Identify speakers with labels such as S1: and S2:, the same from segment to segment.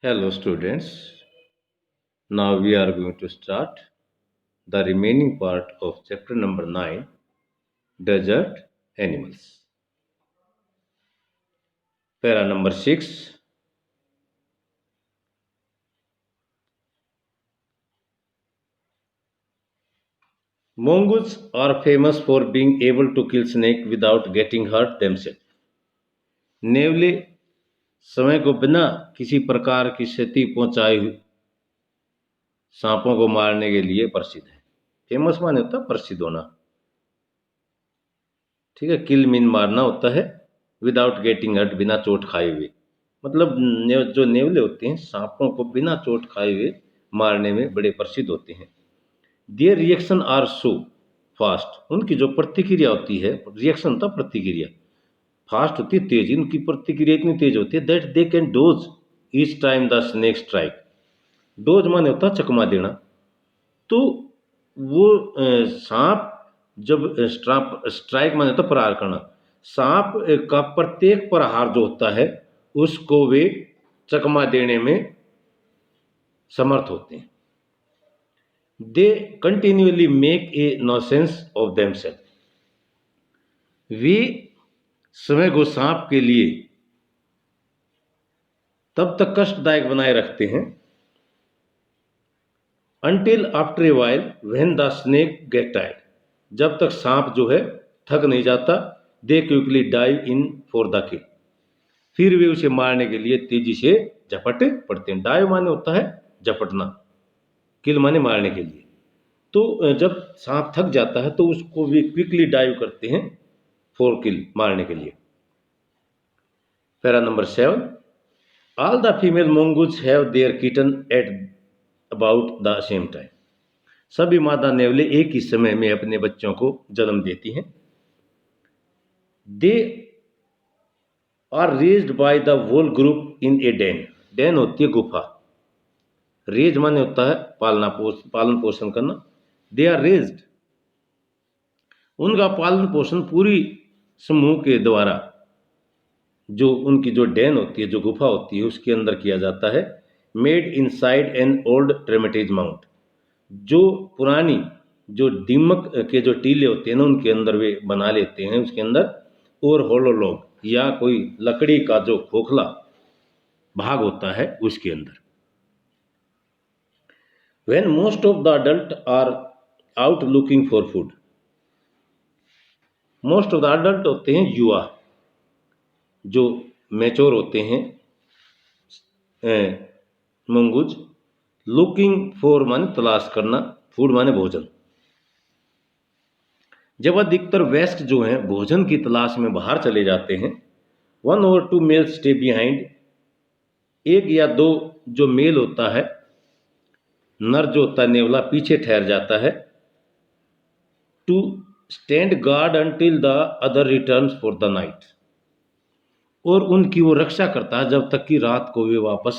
S1: Hello, students. Now we are going to start the remaining part of chapter number 9, Desert Animals. Para number 6. Mongoose are famous for being able to kill snake without getting hurt themselves. नेवले समय को बिना किसी प्रकार की क्षति पहुंचाए हुए सांपों को मारने के लिए प्रसिद्ध है। फेमस माने होता है प्रसिद्ध होना, ठीक है। किल मीन मारना होता है, विदाउट गेटिंग हर्ट बिना चोट खाए हुए। मतलब जो नेवले होते हैं सांपों को बिना चोट खाए हुए मारने में बड़े प्रसिद्ध होते हैं। Their reaction are so fast, उनकी जो प्रतिक्रिया होती है, रिएक्शन था प्रतिक्रिया, फास्ट होती है, तेज। इनकी प्रतिक्रिया इतनी तेज होती है that they can dose each time the snake strike. Dose माने होता है चकमा देना। तो वो सांप जब स्ट्राइक माने तो प्रहार करना, सांप का प्रत्येक प्रहार जो होता है उसको वे चकमा देने में समर्थ होते हैं। They continuously make a nonsense of themself, वे समय को सांप के लिए तब तक कष्टदायक बनाए रखते हैं until after a while when the snake get tired, जब तक सांप जो है थक नहीं जाता। दे quickly dive in for the किल, फिर वे उसे मारने के लिए तेजी से झपट पड़ते हैं। डाइव माने होता है झपटना, किल माने मारने के लिए। तो जब सांप थक जाता है तो उसको वे क्विकली डाइव करते हैं फॉर किल, मारने के लिए। Para number 7, all the female mongoose have their kitten at about the same time, सभी मादा नेवले एक ही समय में अपने बच्चों को जन्म देती हैं। They are raised by the whole group in a den, den होती है गुफा, रेज माने होता है पालन पोषण करना। दे आर रेज्ड, उनका पालन पोषण पूरी समूह के द्वारा, जो उनकी जो डेन होती है, जो गुफा होती है, उसके अंदर किया जाता है। Made inside an old termite's mound, जो पुरानी जो दीमक के जो टीले होते हैं ना उनके अंदर वे बना लेते हैं उसके अंदर। और होलो लॉग या कोई लकड़ी का जो खोखला भाग होता है उसके अंदर। When most of the adult are out looking for food, most of the adult होते हैं युवा, जो मैच्योर होते हैं मंगूज। लुकिंग फॉर माने तलाश करना, फूड माने भोजन। जब अधिकतर वयस्क जो हैं भोजन की तलाश में बाहर चले जाते हैं, 1 or 2 मेल स्टे बिहाइंड, एक या दो जो मेल होता है, नर जो होता है नेवला, पीछे ठहर जाता है। To stand guard until the other returns for the night, और उनकी वो रक्षा करता है जब तक कि रात को वे वापस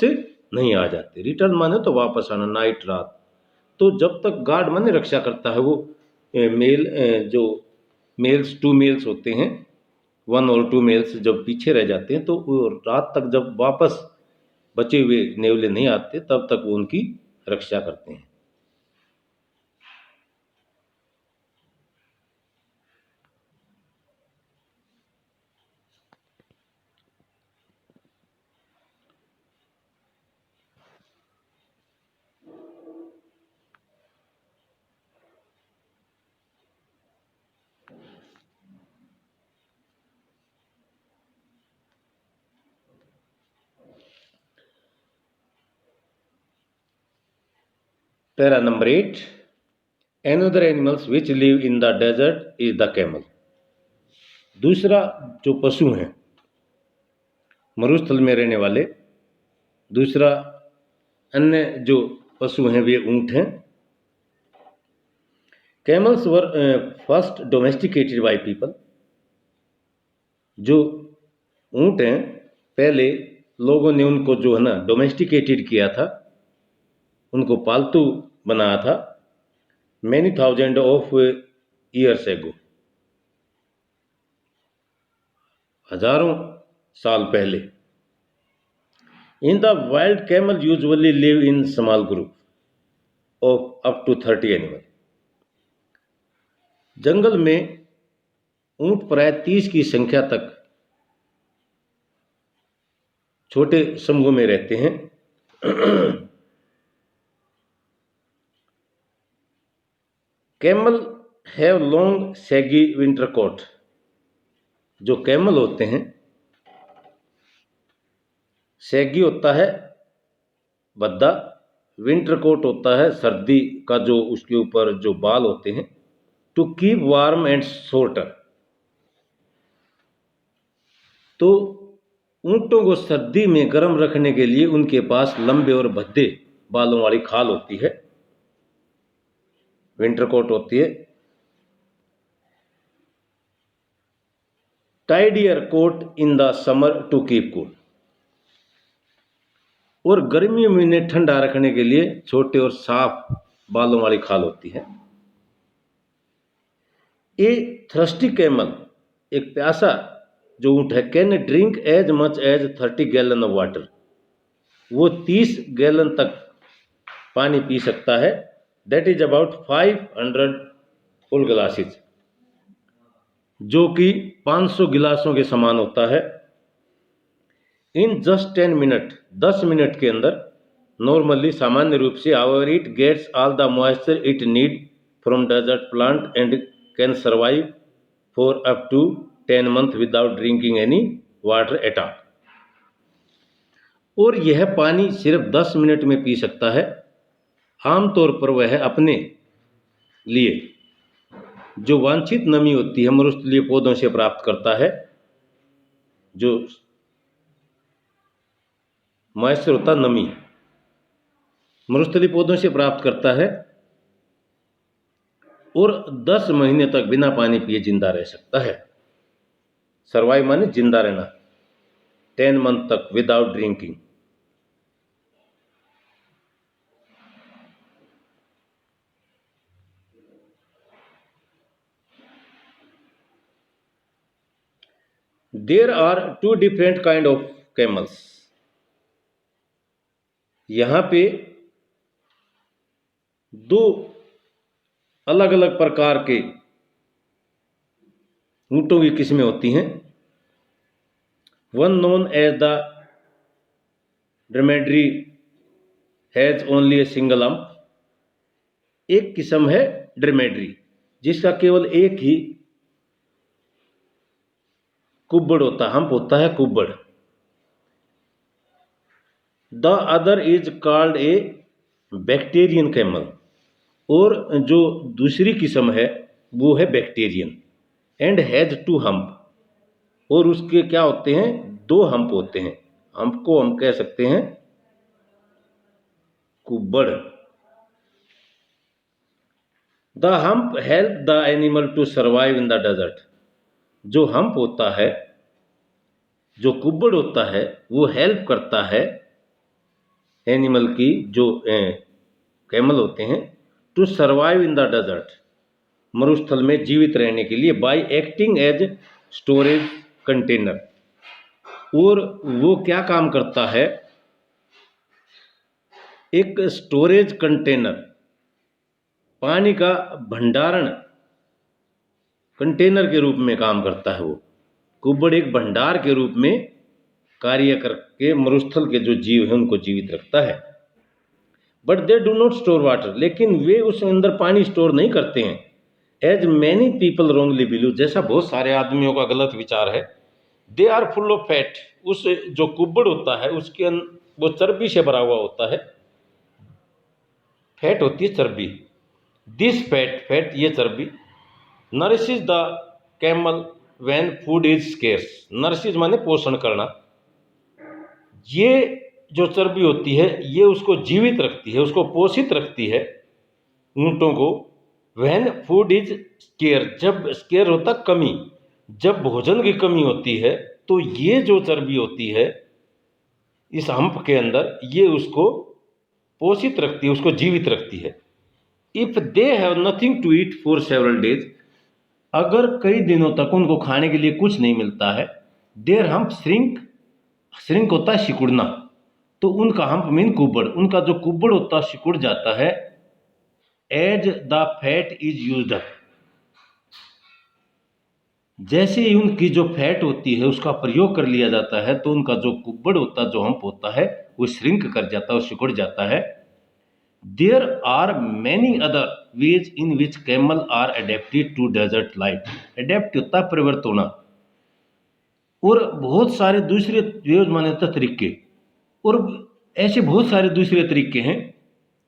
S1: नहीं आ जाते। रिटर्न माने तो वापस आना, नाइट रात। तो जब तक गार्ड माने रक्षा करता है वो मेल, जो मेल्स 2 मेल्स होते हैं, 1 और 2 मेल्स जब पीछे रह जाते हैं तो वो रात तक जब वापस बचे हुए नेवले नहीं आते तब तक वो उनकी रक्षा करते हैं। Para number 8, another animals which live in the desert is the camel, दूसरा जो पशु हैं मरुस्थल में रहने वाले, दूसरा अन्य जो पशु हैं वे ऊंट हैं। Camels were first domesticated by people, जो ऊंट हैं पहले लोगों ने उनको जो है ना डोमेस्टिकेटेड किया था, उनको पालतू बनाया था। Many thousand of years ago, हजारों साल पहले। In the wild, camel usually live in small group of up to 30 animals. जंगल में ऊंट प्राय 30 की संख्या तक छोटे समूह में रहते हैं। Camel have long saggy winter coat. जो कैमल होते हैं, सैगी होता है भद्दा, विंटर कोट होता है सर्दी का जो उसके ऊपर जो बाल होते हैं। To keep warm and shorter. तो ऊंटों को सर्दी में गर्म रखने के लिए उनके पास लंबे और भद्दे बालों वाली खाल होती है, विंटर कोट होती है। Tidier coat in the summer to keep cool. और गर्मियों में इन्हें ठंडा रखने के लिए छोटे और साफ बालों वाली खाल होती है। ए थ्रस्टी कैमल, एक प्यासा जो ऊंट है, can drink as much as 30 gallon of water. वो 30 गैलन तक पानी पी सकता है। That is about 500 full glasses, जो कि 500 गिलासों के समान होता है। इन जस्ट 10 मिनट, 10 मिनट के अंदर, नॉर्मली सामान्य रूप से, however it gets all the moisture it need from desert plant and can survive for up to 10 months without drinking any water at all. और यह पानी सिर्फ 10 मिनट में पी सकता है। आमतौर पर वह अपने लिए जो वांछित नमी होती है मरुस्थलीय पौधों से प्राप्त करता है। जो मॉइस्चर होता नमी मरुस्थलीय पौधों से प्राप्त करता है, और 10 महीने तक बिना पानी पिए जिंदा रह सकता है। सर्वाइव माने जिंदा रहना, 10 months तक without drinking. There are 2 different kind of camels। यहां पे 2 अलग अलग प्रकार के ऊंटों की किस्में होती हैं। One known as the dromedary has only a single hump. एक किस्म है ड्रोमेडरी जिसका केवल एक ही कुब्बड़ होता, हम्प होता है, कुब्बड़। The other is called a Bactrian camel. और जो दूसरी किस्म है वो है बैक्टीरियन, एंड हैज 2 हम्प। और उसके क्या होते हैं, 2 हम्प होते हैं। हम्प को हम कह सकते हैं कुब्बड़। The hump help the animal to survive in the desert. जो हम्प होता है, जो कुब्बड़ होता है, वो हेल्प करता है एनिमल की, जो कैमल होते हैं, to survive in the desert, मरुस्थल में जीवित रहने के लिए, by acting as storage container. और वो क्या काम करता है, एक स्टोरेज कंटेनर, पानी का भंडारण कंटेनर के रूप में काम करता है। वो कुब्बड़ एक भंडार के रूप में कार्य करके मरुस्थल के जो जीव हैं उनको जीवित रखता है। But they do not store water. लेकिन वे उस अंदर पानी स्टोर नहीं करते हैं। As many people wrongly believe, जैसा बहुत सारे आदमियों का गलत विचार है। They are full of fat. उस जो कुब्बड़ होता है उसके वो चर्बी से भरा हुआ होता है। फैट होती है चर्बी। दिस फैट ये चर्बी nourishes the camel when food is scarce. Nourishes माने पोषण करना। ये जो चर्बी होती है ये उसको जीवित रखती है, उसको पोषित रखती है ऊंटों को। व्हेन फूड इज स्केयर, जब स्केयर होता कमी, जब भोजन की कमी होती है तो ये जो चर्बी होती है इस हम्प के अंदर, ये उसको पोषित रखती है, उसको जीवित रखती है। If they have nothing to eat for several days, अगर कई दिनों तक उनको खाने के लिए कुछ नहीं मिलता है, देयर हम्प श्रिंक। श्रिंक होता है सिकुड़ना, तो उनका हम्प मीन कुब्बड़, उनका जो कुब्बड़ होता है सिकुड़ जाता है। As the fat is used up, जैसे ही उनकी जो फैट होती है उसका प्रयोग कर लिया जाता है तो उनका जो कुब्बड़ होता है, जो हम्प होता है, वो श्रिंक कर जाता है, वो सिकुड़ जाता है। There are many other ways in which camel are adapted to desert life. Adapt होता है परिवर्तित होना, और बहुत सारे दूसरे वेज माने होता है तरीके, और ऐसे बहुत सारे दूसरे तरीके हैं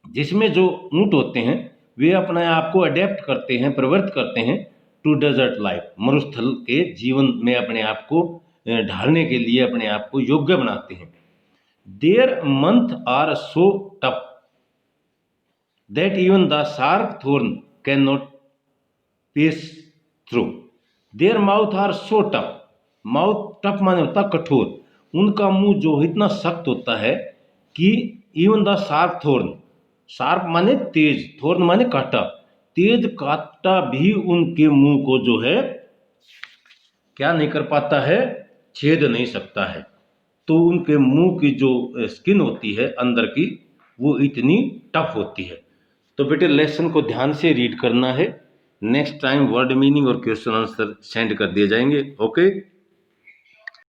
S1: जिसमें जो ऊँट होते हैं वे अपने आप को अडेप्ट करते हैं, प्रवृत्त करते हैं टू डेजर्ट लाइफ, मरुस्थल के जीवन में अपने आप को ढालने के लिए अपने आप को योग्य बनाते हैं। Their mouth are so tough that even the sharp thorn can not pierce through. Their mouth are so tough, mouth tough माने होता कठोर, उनका मुंह जो इतना सख्त होता है कि even the sharp Thorne, sharp माने तेज, थोर्न माने कांटा, तेज कांटा भी उनके मुंह को जो है क्या नहीं कर पाता है, छेद नहीं सकता है। तो उनके मुंह की जो स्किन होती है अंदर की, वो इतनी टफ होती है। तो बेटे लेसन को ध्यान से रीड करना है, नेक्स्ट टाइम वर्ड मीनिंग और क्वेश्चन आंसर सेंड कर दिए जाएंगे। ओके।